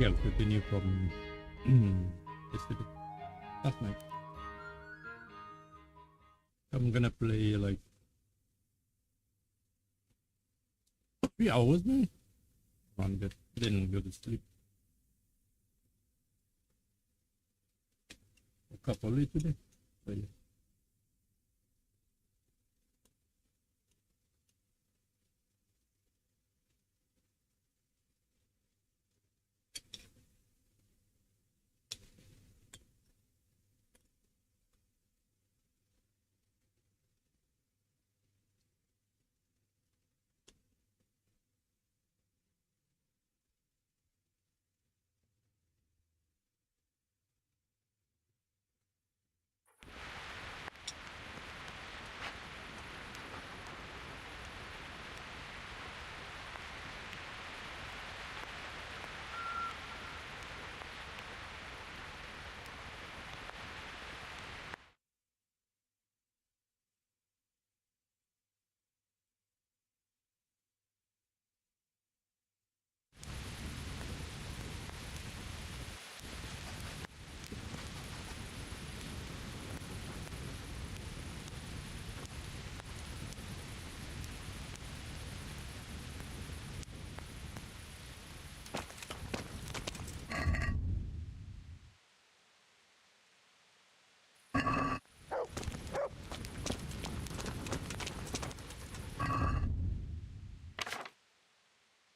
Yeah, we'll continue from yesterday. Last night. I'm gonna play like 3 hours maybe. On that, then go to sleep. Woke up early today. So yeah.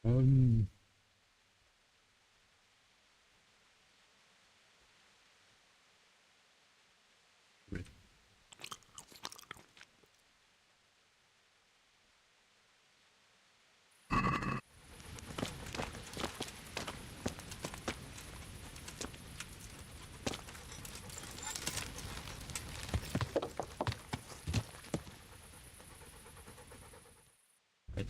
Um, wait. Right.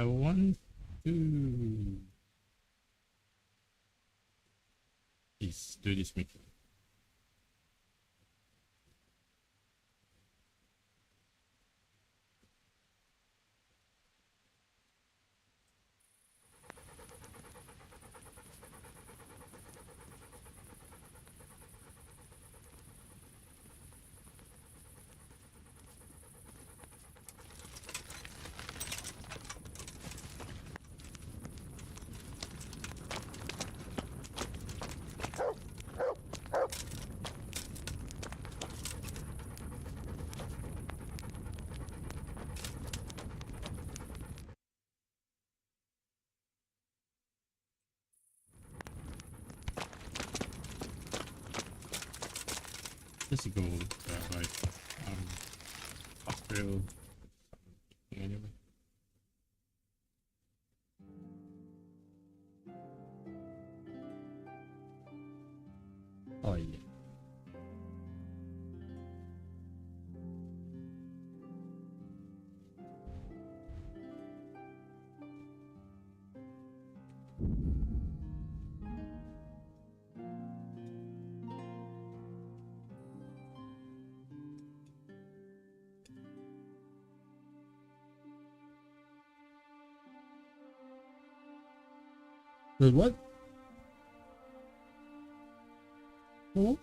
1, 2. Please do this meeting. Let's go like hospital anyway. Oh yeah. Wait, what? Who?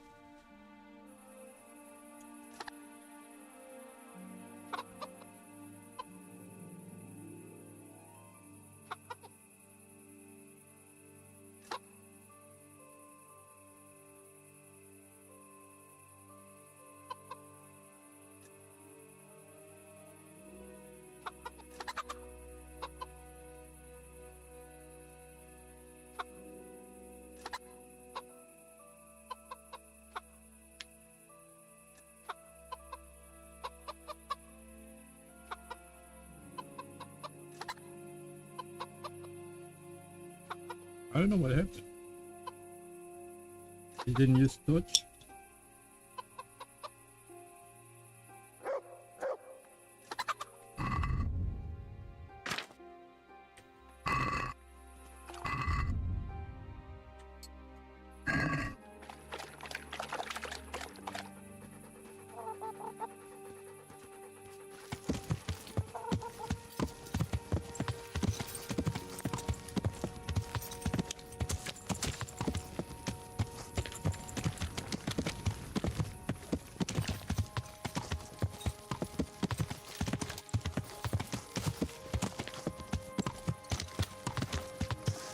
I don't know what happened. He didn't use torch.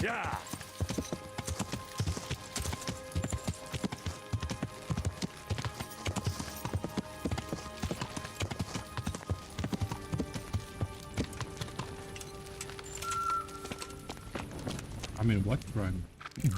Yeah. I mean, what run? Yeah.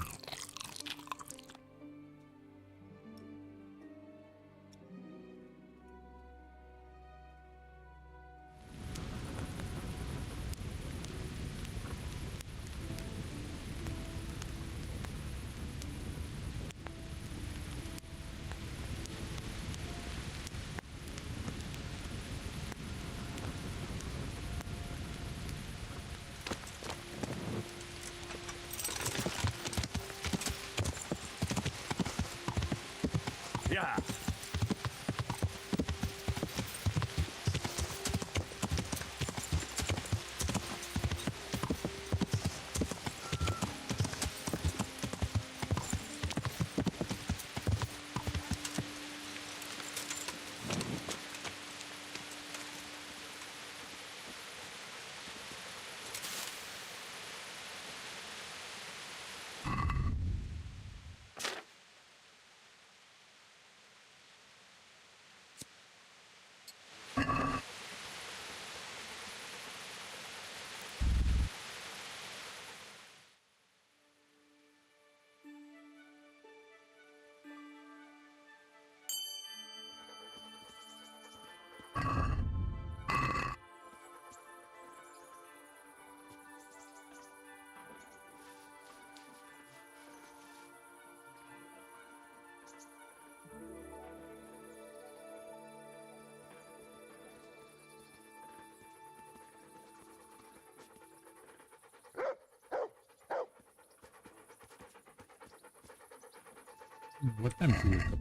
What time to wake up?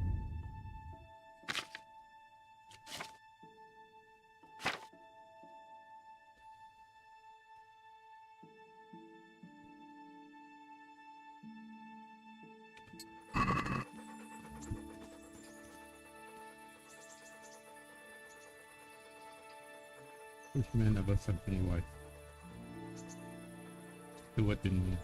Push man about something white. Do what you need.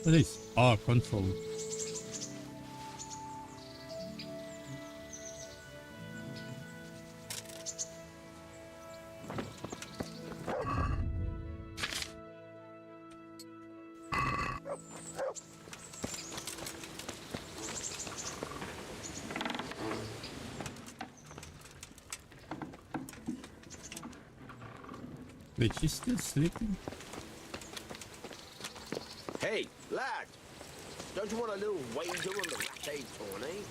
What is R control? Wait, she's still sleeping? Hey, lad! Don't you want a little wager on the rat tourney?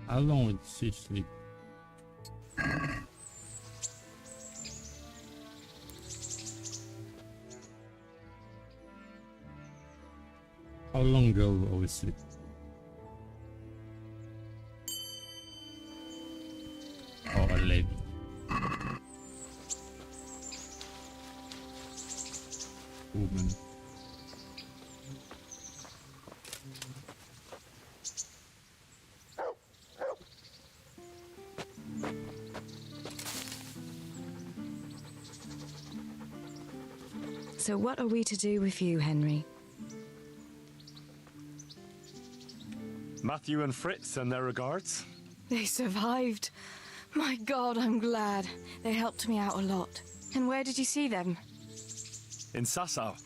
How long would she sleep? How long girl always sleep? Oh, a lady. Woman. So what are we to do with you, Henry? Matthew and Fritz send their regards. They survived. My God, I'm glad. They helped me out a lot. And where did you see them? In Sasau.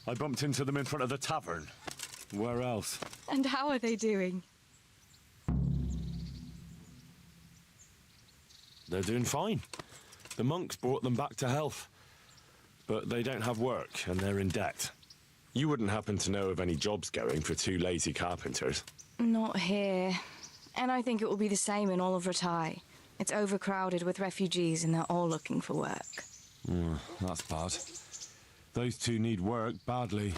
I bumped into them in front of the tavern. Where else? And how are they doing? They're doing fine. The monks brought them back to health. but they don't have work and they're in debt. You wouldn't happen to know of any jobs going for two lazy carpenters? Not here. And I think it will be the same in all of Ratai. It's overcrowded with refugees and they're all looking for work. That's bad. Those two need work badly.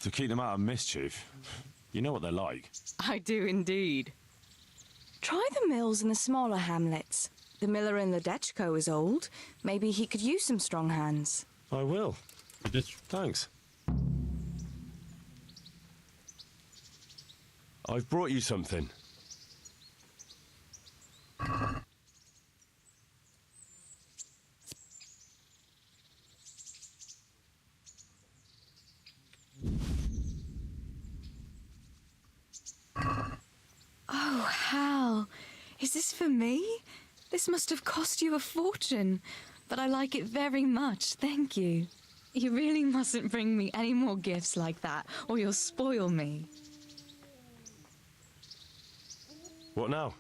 To keep them out of mischief. You know what they're like. I do indeed. Try the mills in the smaller hamlets. The miller in Ledechko is old. Maybe he could use some strong hands. I will. Just Thanks. I've brought you something. Oh, Hal. Is this for me? This must have cost you a fortune. But I like it very much, thank you. You really mustn't bring me any more gifts like that, or you'll spoil me. What now?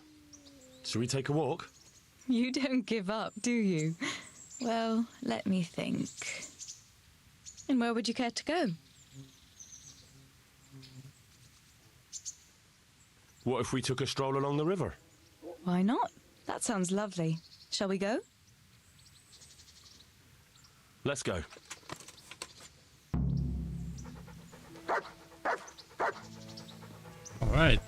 Shall we take a walk? You don't give up, do you? Well, let me think. And where would you care to go? What if we took a stroll along the river? Why not? That sounds lovely. Shall we go? Let's go. all right.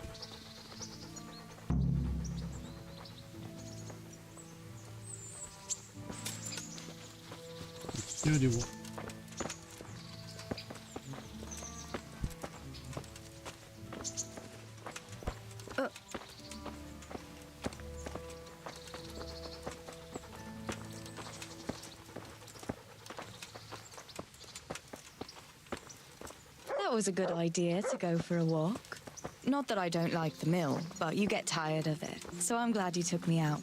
Let's do the walk. That was a good idea to go for a walk. Not that I don't like the mill, but you get tired of it, so I'm glad you took me out.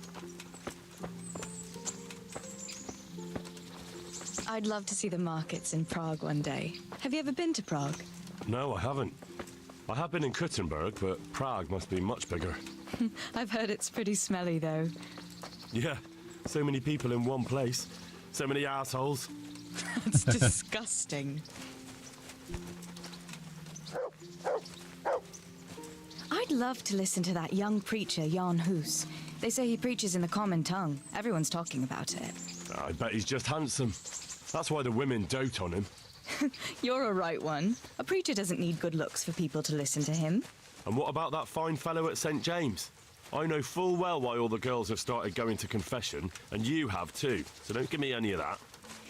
I'd love to see the markets in Prague one day. Have you ever been to Prague? No, I haven't. I have been in Kuttenberg, but Prague must be much bigger. I've heard it's pretty smelly, though. Yeah, so many people in one place. So many assholes. That's disgusting. I'd love to listen to that young preacher, Jan Hus. They say he preaches in the common tongue. Everyone's talking about it. I bet he's just handsome. That's why the women dote on him. You're a right one. A preacher doesn't need good looks for people to listen to him. And what about that fine fellow at St. James? I know full well why all the girls have started going to confession, and you have too, so don't give me any of that.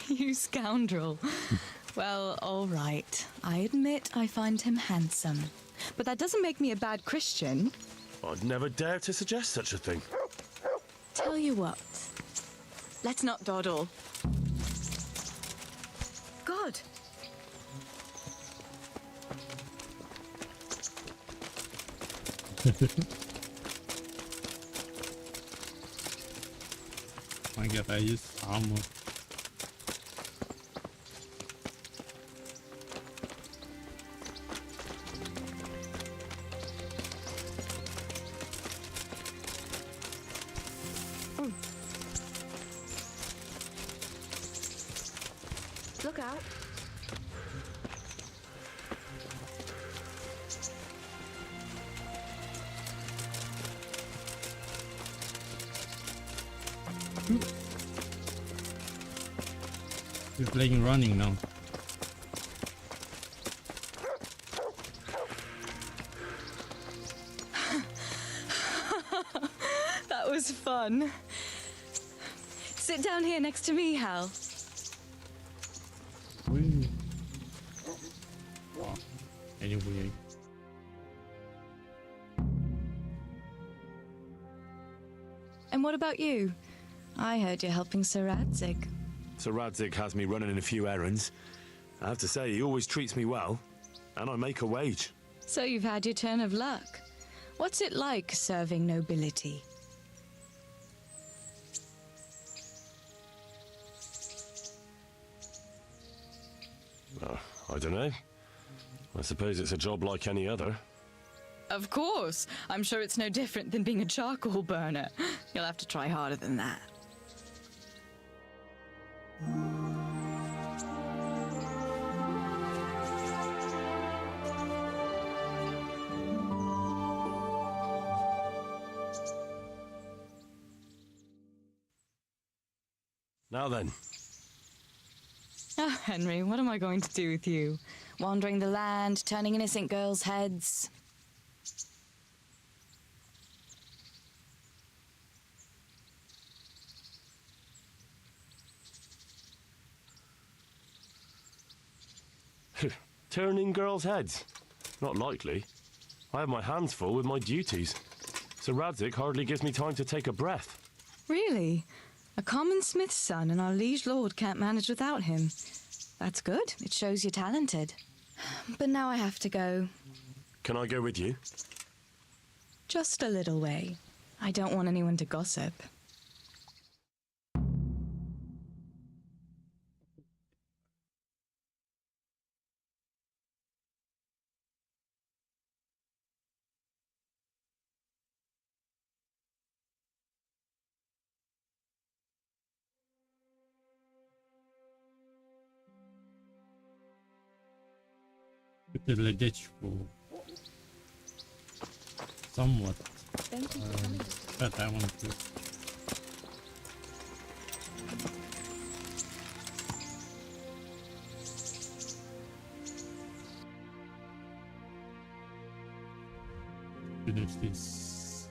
You scoundrel. Well, all right. I admit I find him handsome. But that doesn't make me a bad Christian. I'd never dare to suggest such a thing. Tell you what. Let's not dawdle. God. Man kan rejse armor. Look out. We're playing running now. That was fun. Sit down here next to me, Hal. Wee. Wow. Anyway. And what about you? I heard you're helping Sir Radzig. Sir Radzig has me running a few errands. I have to say, he always treats me well, and I make a wage. So you've had your turn of luck. What's it like serving nobility? I don't know. I suppose it's a job like any other. Of course. I'm sure it's no different than being a charcoal burner. You'll have to try harder than that. Now then. Oh, Henry, what am I going to do with you? Wandering the land, turning innocent girls' heads. Turning girls' heads? Not likely. I have my hands full with my duties. Sir Radzik hardly gives me time to take a breath. Really? A common smith's son and our liege lord can't manage without him. That's good. It shows you're talented. But now I have to go. Can I go with you? Just a little way. I don't want anyone to gossip. Relatively ditchful. Somewhat. Thank you for coming. But I want to. Finish this.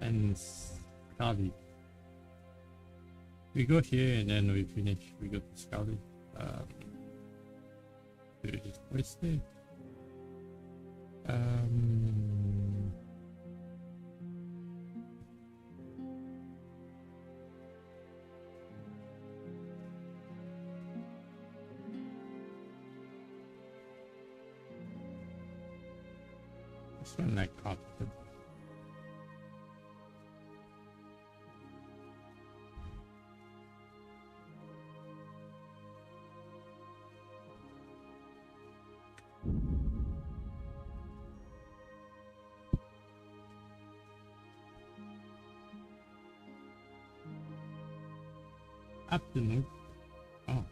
And Scully. We go here and then we finish. We go to Scully. We just waste it. This one like carpeted. Afternoon. Oh.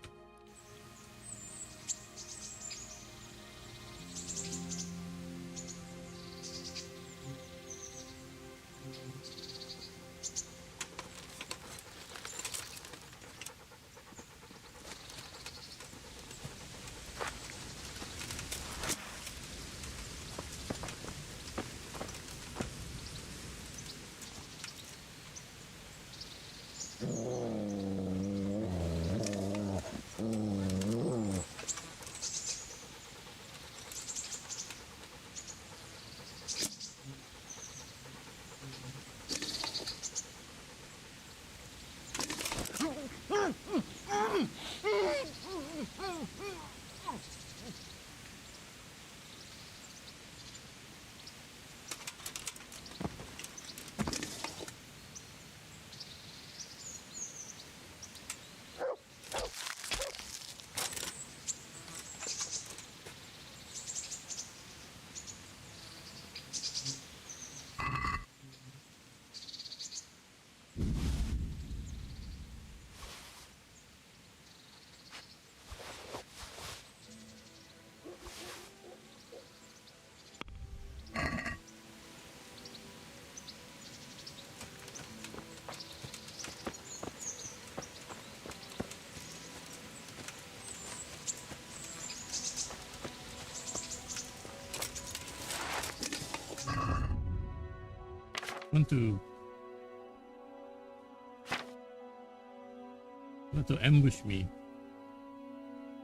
Want to ambush me,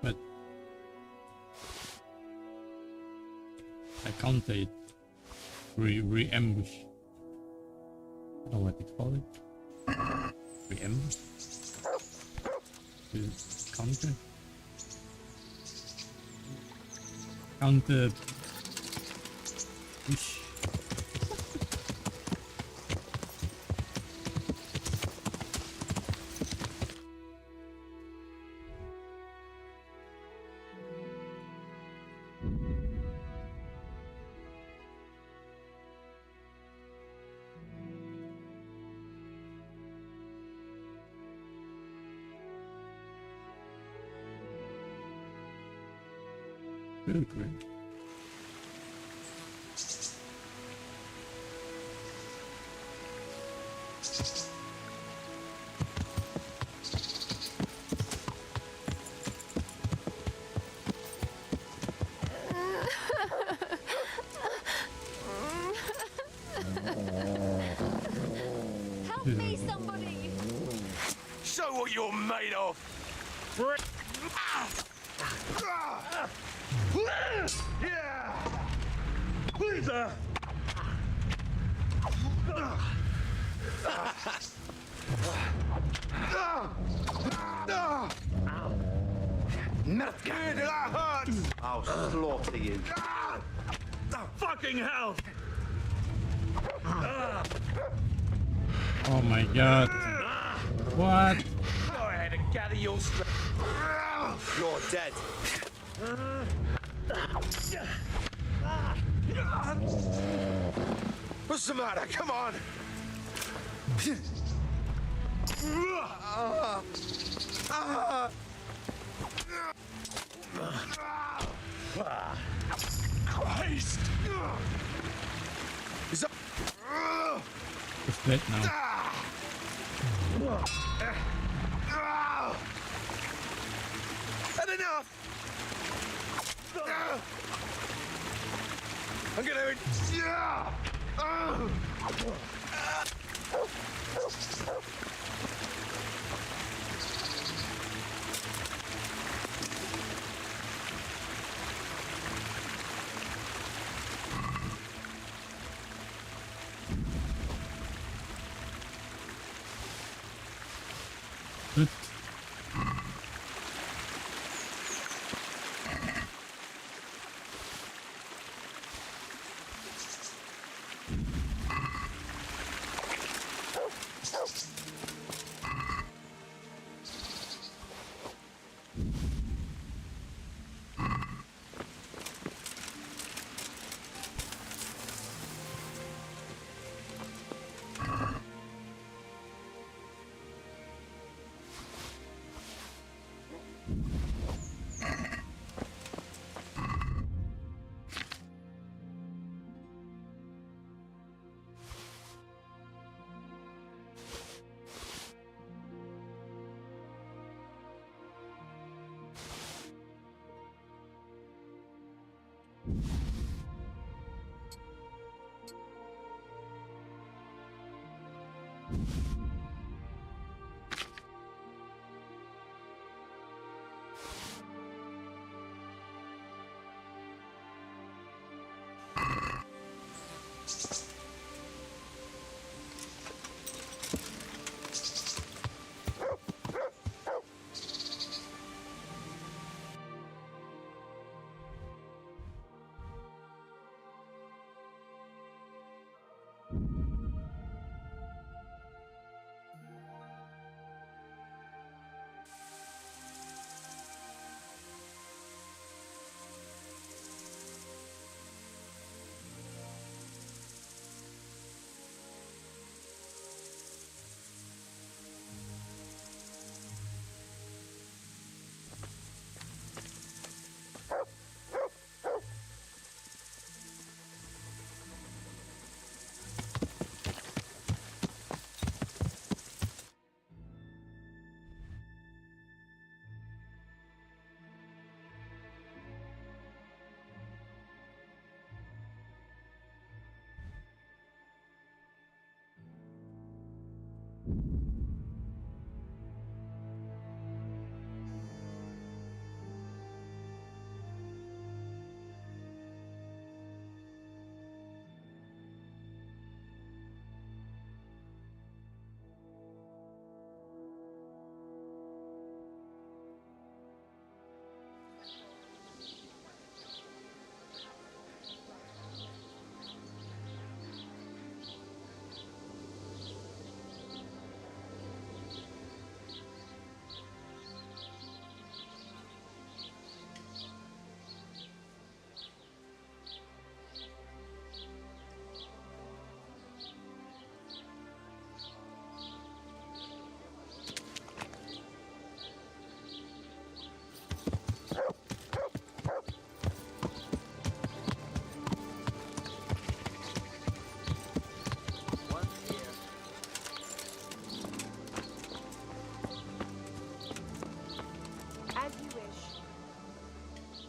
but I counter it. Re-ambush. I don't know what it's called. Re-ambush. Counter. Counter. Push. Very great. what you're made of. I'll slaughter you. Fucking hell! Oh my god. What? Go ahead and gather your strength. You're dead. What's the matter? Come on. Christ! Is that... It's dead now. Had enough. I'm gonna... Good.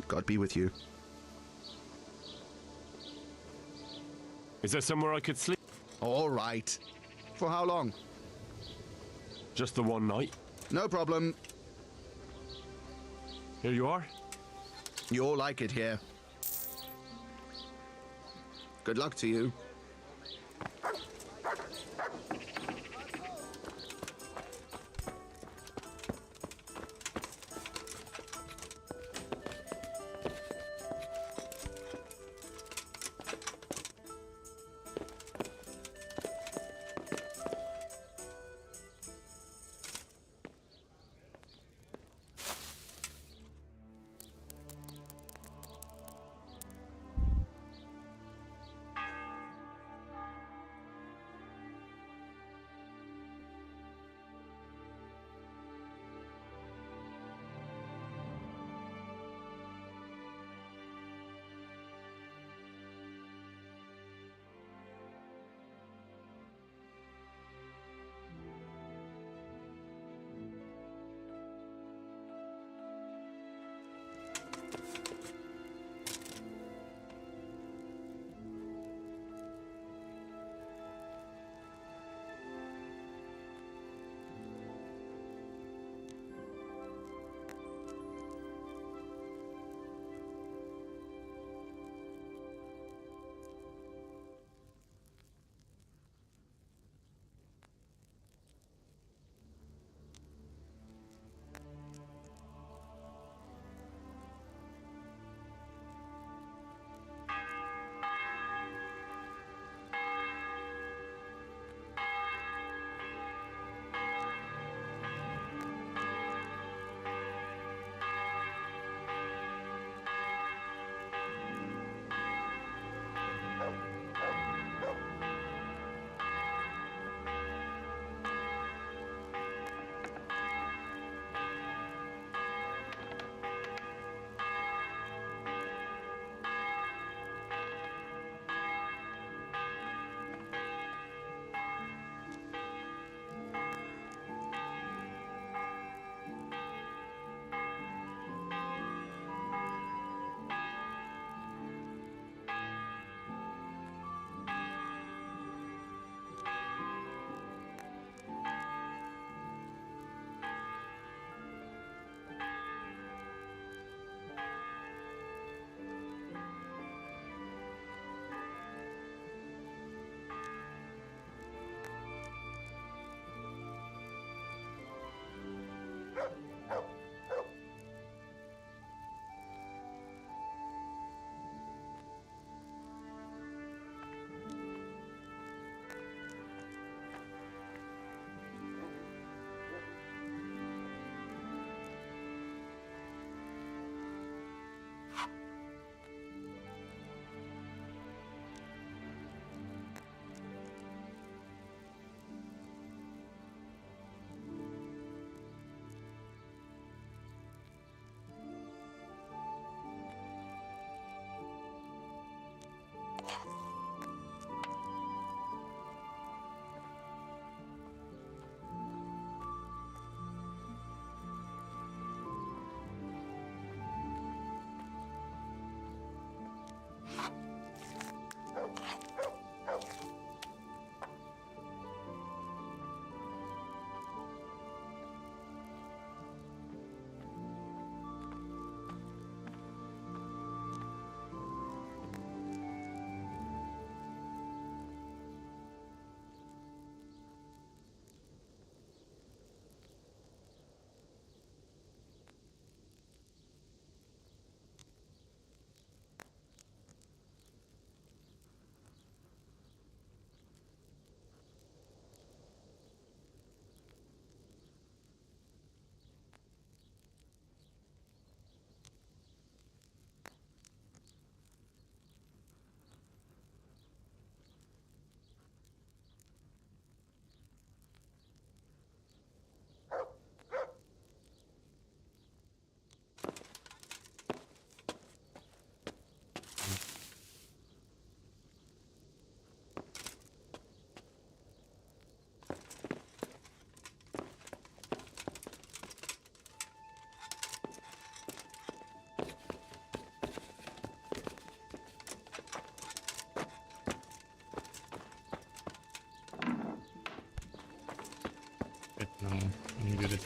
God be with you. Is there somewhere I could sleep? All right. For how long? Just the one night. No problem. Here you are. You all like it here. Good luck to you.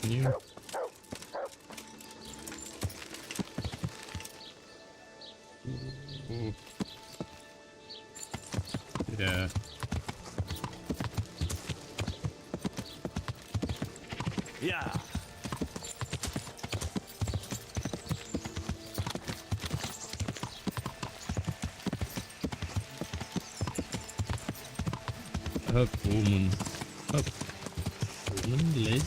Anything new? Ooh. Yeah. Yeah. Up, woman. Up. Woman, lady.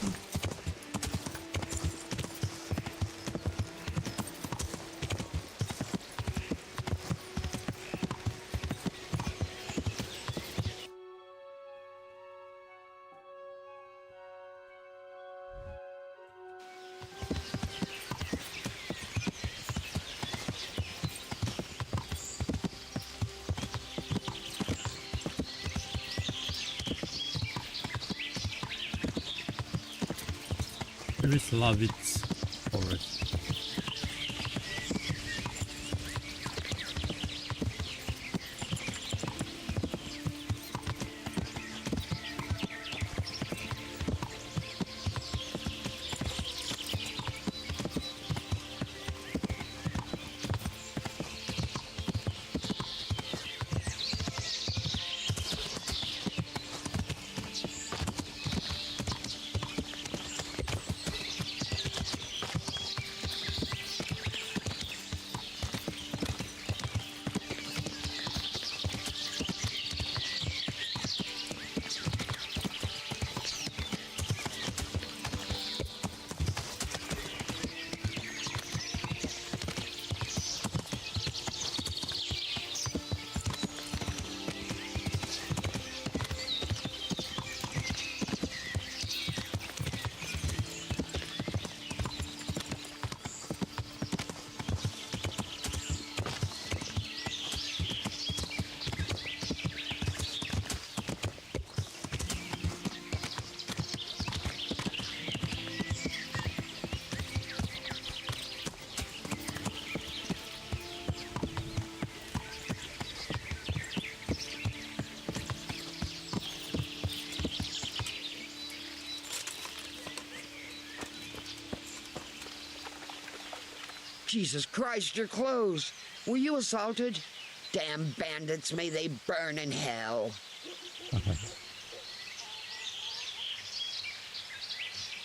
There is Lavitz forest. Jesus Christ, your clothes! Were you assaulted? Damn bandits, may they burn in hell.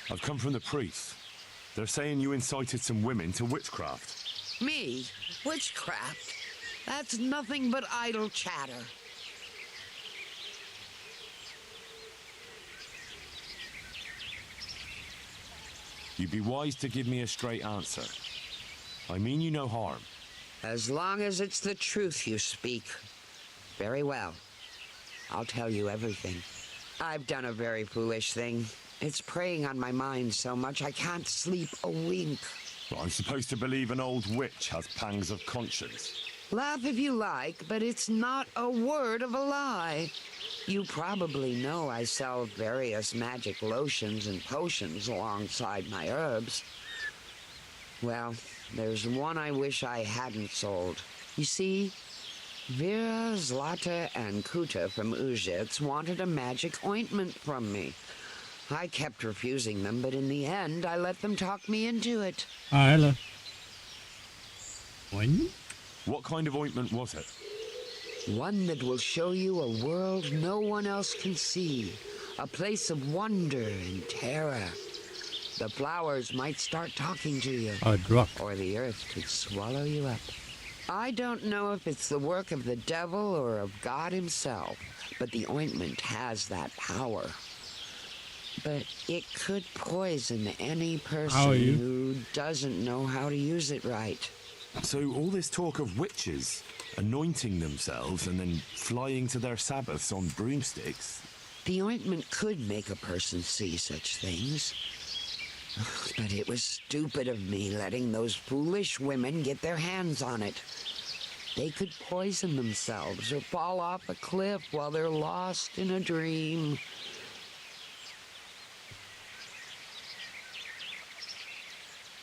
I've come from the priests. They're saying you incited some women to witchcraft. Me? Witchcraft? That's nothing but idle chatter. You'd be wise to give me a straight answer. I mean you no harm. As long as it's the truth you speak. Very well. I'll tell you everything. I've done a very foolish thing. It's preying on my mind so much I can't sleep a wink. Well, I'm supposed to believe an old witch has pangs of conscience. Laugh if you like, but it's not a word of a lie. You probably know I sell various magic lotions and potions alongside my herbs. Well, there's one I wish I hadn't sold. You see, Vera, Zlata, and Kuta from Uzhitz wanted a magic ointment from me. I kept refusing them, but in the end, I let them talk me into it. Ah, hello. Ointment? What kind of ointment was it? One that will show you a world no one else can see. A place of wonder and terror. The flowers might start talking to you. A drug. Or the earth could swallow you up. I don't know if it's the work of the devil or of God himself, but the ointment has that power. But it could poison any person who doesn't know how to use it right. So all this talk of witches anointing themselves and then flying to their sabbaths on broomsticks. The ointment could make a person see such things. But it was stupid of me letting those foolish women get their hands on it. They could poison themselves or fall off a cliff while they're lost in a dream.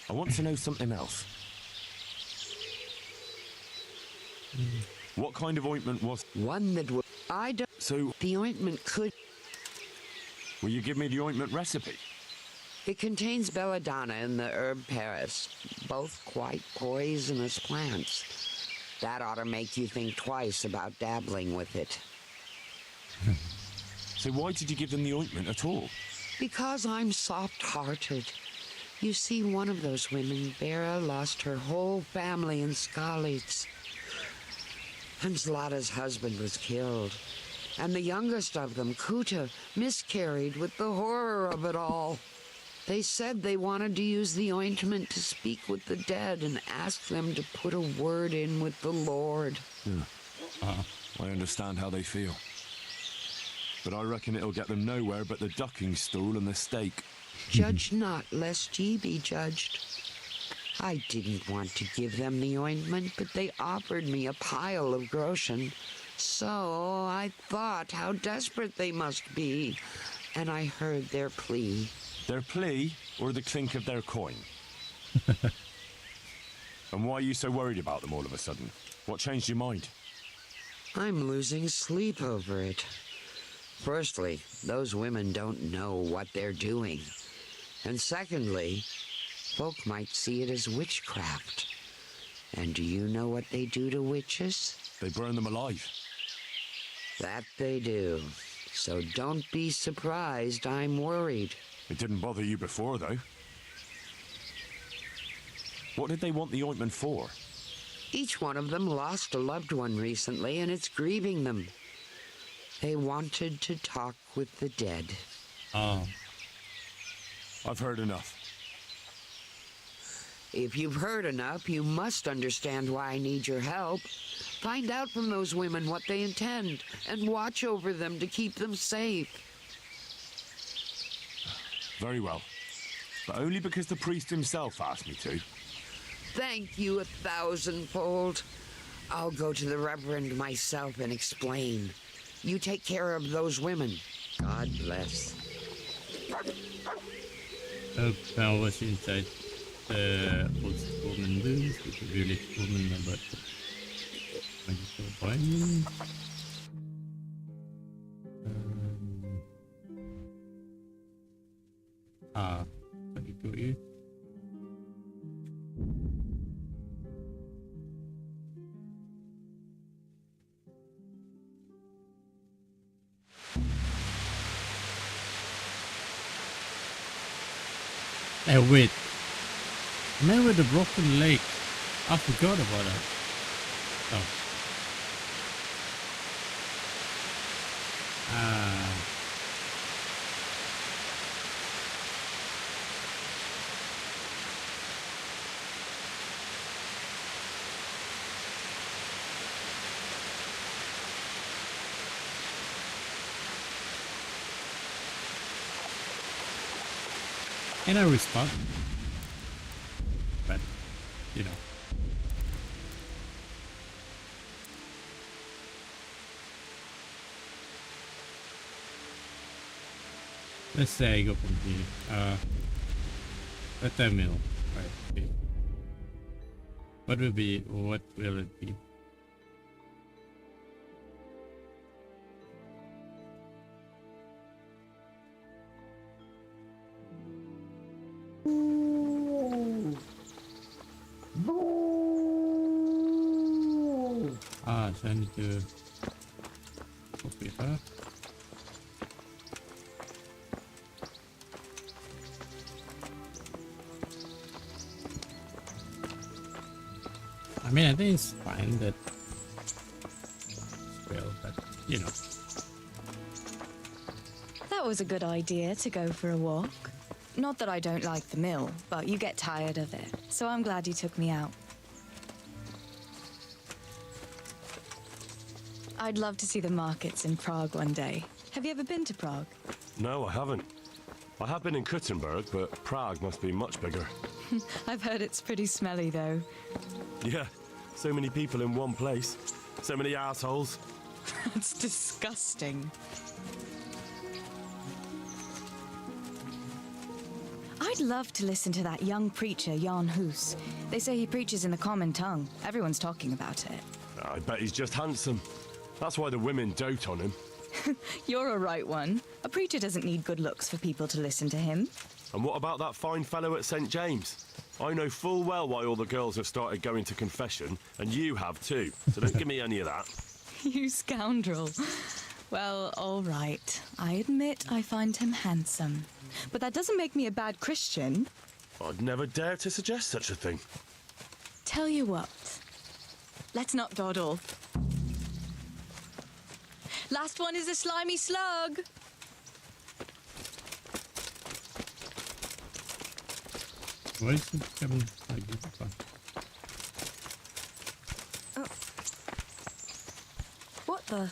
I want to know something else. What kind of ointment was... One that would... I don't... So... The ointment could... Will you give me the ointment recipe? It contains belladonna and the herb Paris, both quite poisonous plants. That ought to make you think twice about dabbling with it. So why did you give them the ointment at all? Because I'm soft-hearted. You see, one of those women, Vera, lost her whole family in Skalitz. And Zlata's husband was killed. And the youngest of them, Kuta, miscarried with the horror of it all. They said they wanted to use the ointment to speak with the dead and ask them to put a word in with the Lord. I understand how they feel. But I reckon it'll get them nowhere but the ducking stool and the stake. Judge not, lest ye be judged. I didn't want to give them the ointment, but they offered me a pile of groschen. So I thought how desperate they must be, and I heard their plea. Their plea, or the clink of their coin? And why are you so worried about them all of a sudden? What changed your mind? I'm losing sleep over it. Firstly, those women don't know what they're doing. And secondly, folk might see it as witchcraft. And do you know what they do to witches? They burn them alive. That they do. So don't be surprised I'm worried. It didn't bother you before, though. What did they want the ointment for? Each one of them lost a loved one recently, and it's grieving them. They wanted to talk with the dead. Oh. I've heard enough. If you've heard enough, you must understand why I need your help. Find out from those women what they intend, and watch over them to keep them safe. Very well. But only because the priest himself asked me to. Thank you 1,000-fold. I'll go to the Reverend myself and explain. You take care of those women. God bless. I was inside the old woman booth, which is really woman number. I just go by me. Let me go here. Hey, wait. Man with the broken leg. I forgot about that. Oh. And I respond. But, you know. Let's say I go from here. Let that mill. Right, okay. What will it be? So I need to copy her. I mean, I think it's fine that well, but you know. That was a good idea to go for a walk. Not that I don't like the mill, but you get tired of it. So I'm glad you took me out. I'd love to see the markets in Prague one day. Have you ever been to Prague? No, I haven't. I have been in Kuttenberg, but Prague must be much bigger. I've heard it's pretty smelly, though. Yeah, so many people in one place. So many assholes. That's disgusting. I'd love to listen to that young preacher, Jan Hus. They say he preaches in the common tongue. Everyone's talking about it. I bet he's just handsome. That's why the women dote on him. You're a right one. A preacher doesn't need good looks for people to listen to him. And what about that fine fellow at St. James? I know full well why all the girls have started going to confession, and you have too. So don't give me any of that. You scoundrel. Well, all right. I admit I find him handsome. But that doesn't make me a bad Christian. I'd never dare to suggest such a thing. Tell you what. Let's not dawdle. Last one is a slimy slug. Why is it coming like this? What the?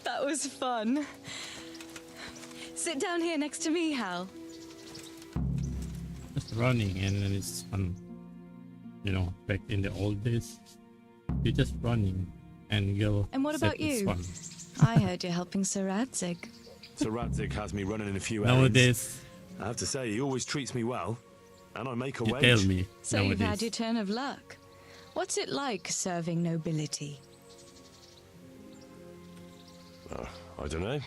That was fun. Sit down here next to me, Hal. Just running, and then it's fun. You know, back in the old days, you're just running and go. And what about it's you? fun. I heard you're helping Sir Radzig. Sir Radzig has me running in a few errands. Nowadays, I have to say, he always treats me well, and I make a you wage. tell me. So nowadays. you've had your turn of luck. What's it like serving nobility? I don't know.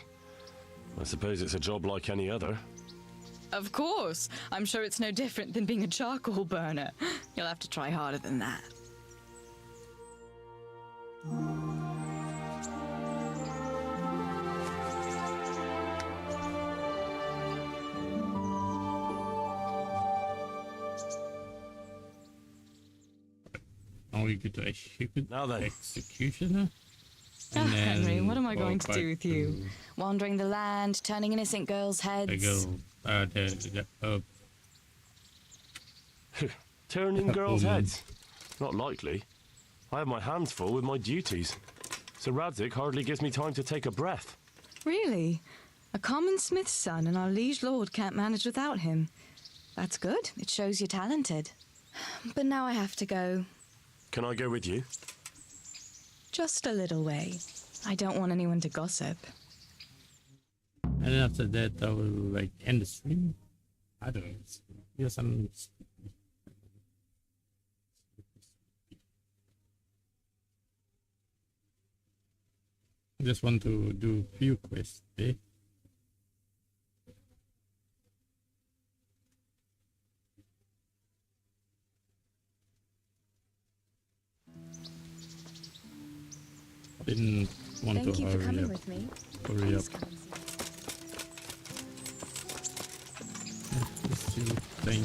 I suppose it's a job like any other. Of course. I'm sure it's no different than being a charcoal burner. You'll have to try harder than that. Now we get to execute. Now then. Executioner. Ah, And then Henry, what am I go going to back do with you? Wandering the land, turning innocent girls' heads. I go. Turning Yeah, girls' woman. heads? Not likely. I have my hands full with my duties. Sir Radzig hardly gives me time to take a breath. Really? A common smith's son and our liege lord can't manage without him. That's good. It shows you're talented. But now I have to go. Can I go with you? Just a little way. I don't want anyone to gossip. And then after that, I will like end the stream. I don't know. Here's some. I just want to do a few quests, eh? Didn't want Thank to you for hurry coming up. with me. Hurry up. Please come and see me. This stupid thing.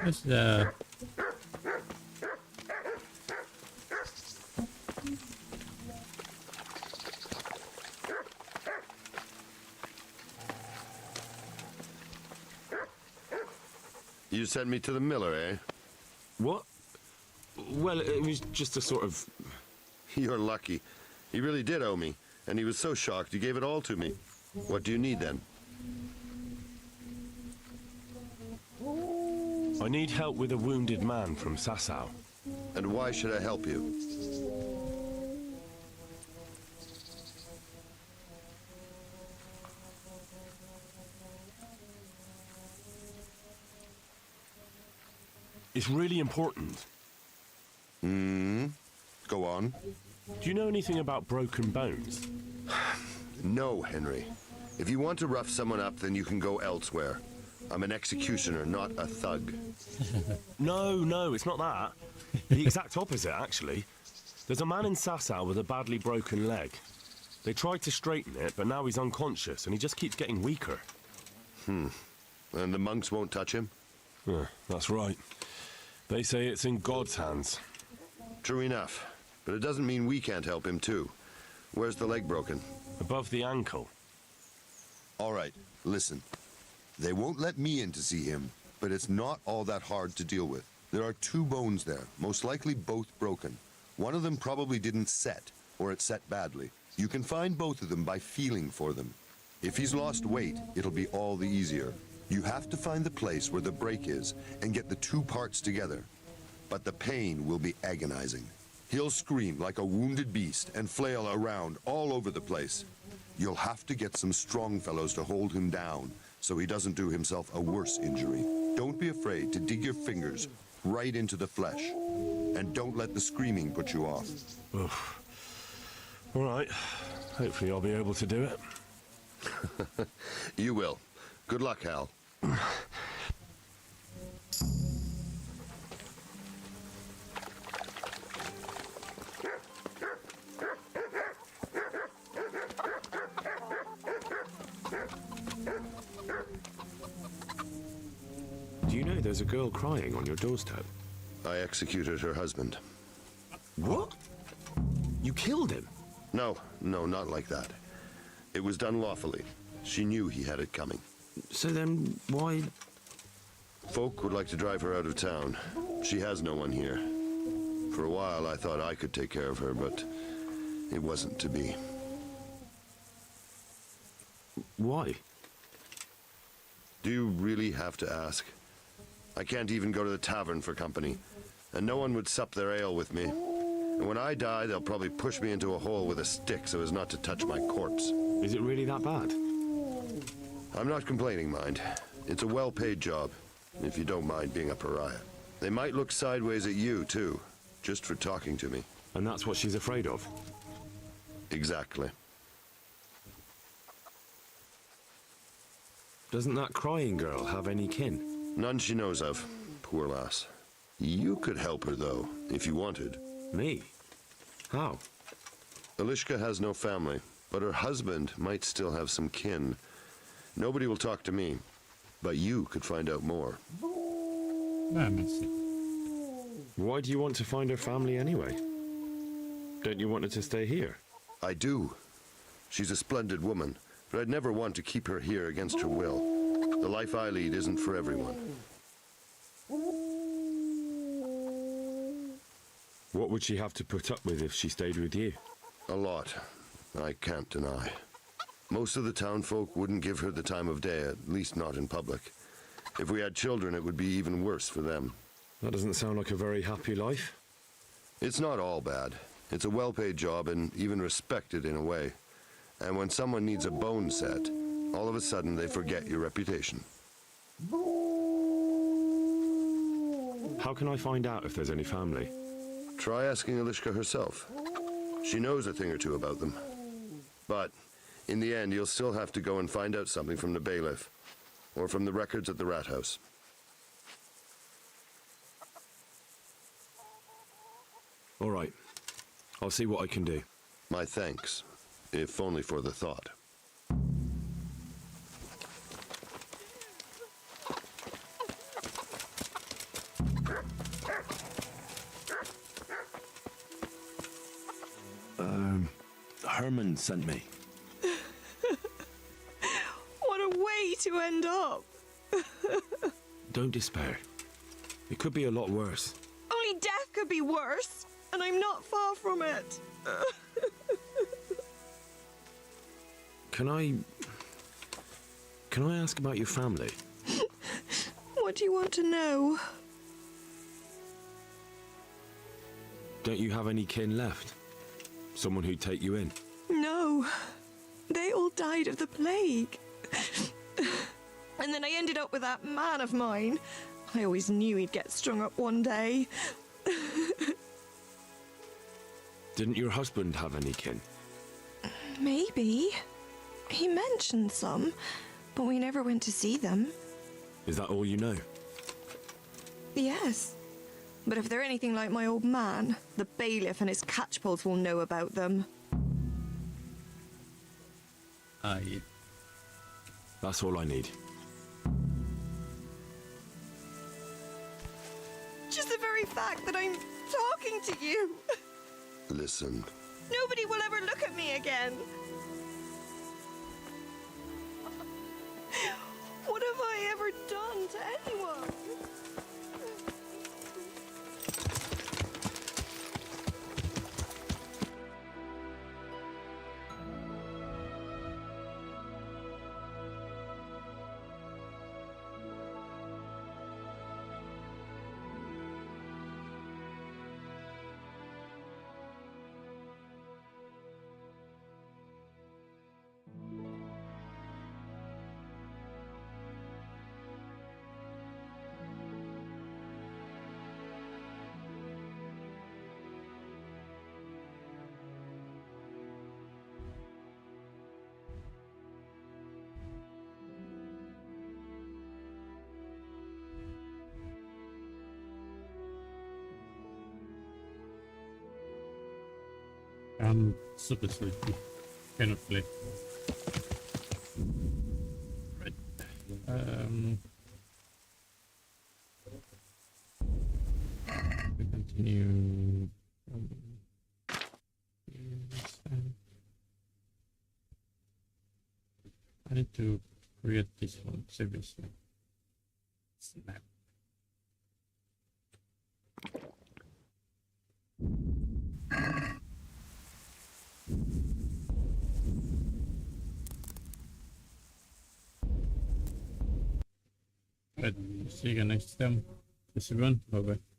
What's the... You sent me to the miller, eh? What? Well, it was just a sort of... You're lucky. He really did owe me, and he was so shocked he gave it all to me. What do you need, then? I need help with a wounded man from Sasau. And why should I help you? It's really important. Go on. Do you know anything about broken bones? No, Henry. If you want to rough someone up, then you can go elsewhere. I'm an executioner, not a thug. No, it's not that. The exact opposite, actually. There's a man in Sasau with a badly broken leg. They tried to straighten it, but now he's unconscious, and he just keeps getting weaker. And the monks won't touch him? Yeah, that's right. They say it's in God's hands. True enough. But it doesn't mean we can't help him, too. Where's the leg broken? Above the ankle. All right, listen. They won't let me in to see him, but it's not all that hard to deal with. There are 2 bones there, most likely both broken. One of them probably didn't set, or it set badly. You can find both of them by feeling for them. If he's lost weight, it'll be all the easier. You have to find the place where the break is and get the 2 parts together. But the pain will be agonizing. He'll scream like a wounded beast and flail around all over the place. You'll have to get some strong fellows to hold him down so he doesn't do himself a worse injury. Don't be afraid to dig your fingers right into the flesh. And don't let the screaming put you off. Oof. All right. Hopefully I'll be able to do it. You will. Good luck, Hal. Do you know there's a girl crying on your doorstep? I executed her husband. What? You killed him? No, not like that. It was done lawfully. She knew he had it coming. So then, why... Folk would like to drive her out of town. She has no one here. For a while, I thought I could take care of her, but it wasn't to be. Why? Do you really have to ask? I can't even go to the tavern for company, and no one would sup their ale with me. And when I die, they'll probably push me into a hole with a stick so as not to touch my corpse. Is it really that bad? I'm not complaining, mind. It's a well-paid job, if you don't mind being a pariah. They might look sideways at you, too, just for talking to me. And that's what she's afraid of? Exactly. Doesn't that crying girl have any kin? None she knows of. Poor lass. You could help her, though, if you wanted. Me? How? Elishka has no family, but her husband might still have some kin. Nobody will talk to me, but you could find out more. Let me see. Why do you want to find her family anyway? Don't you want her to stay here? I do. She's a splendid woman, but I'd never want to keep her here against her will. The life I lead isn't for everyone. What would she have to put up with if she stayed with you? A lot. I can't deny. Most of the town folk wouldn't give her the time of day, at least not in public. If we had children, it would be even worse for them. That doesn't sound like a very happy life. It's not all bad. It's a well-paid job and even respected in a way. And when someone needs a bone set, all of a sudden they forget your reputation. How can I find out if there's any family? Try asking Elishka herself. She knows a thing or two about them. But in the end, you'll still have to go and find out something from the bailiff, or from the records at the rat house. All right. I'll see what I can do. My thanks, if only for the thought. Herman sent me. What a way to end up. Don't despair. It could be a lot worse. Only death could be worse, and I'm not far from it. Can I ask about your family? What do you want to know? Don't you have any kin left? Someone who'd take you in? No. They all died of the plague. And then I ended up with that man of mine. I always knew he'd get strung up one day. Didn't your husband have any kin? Maybe. He mentioned some, but we never went to see them. Is that all you know? Yes. But if they're anything like my old man, the bailiff and his catchpolls will know about them. Yeah. That's all I need. Just the very fact that I'm talking to you. Listen, Nobody will ever look at me again. What have I ever done to anyone? I'm super sleepy. Cannot play. Right. We continue. I need to create this one seriously. Snap. Right, see you next time. This is everyone. Bye bye.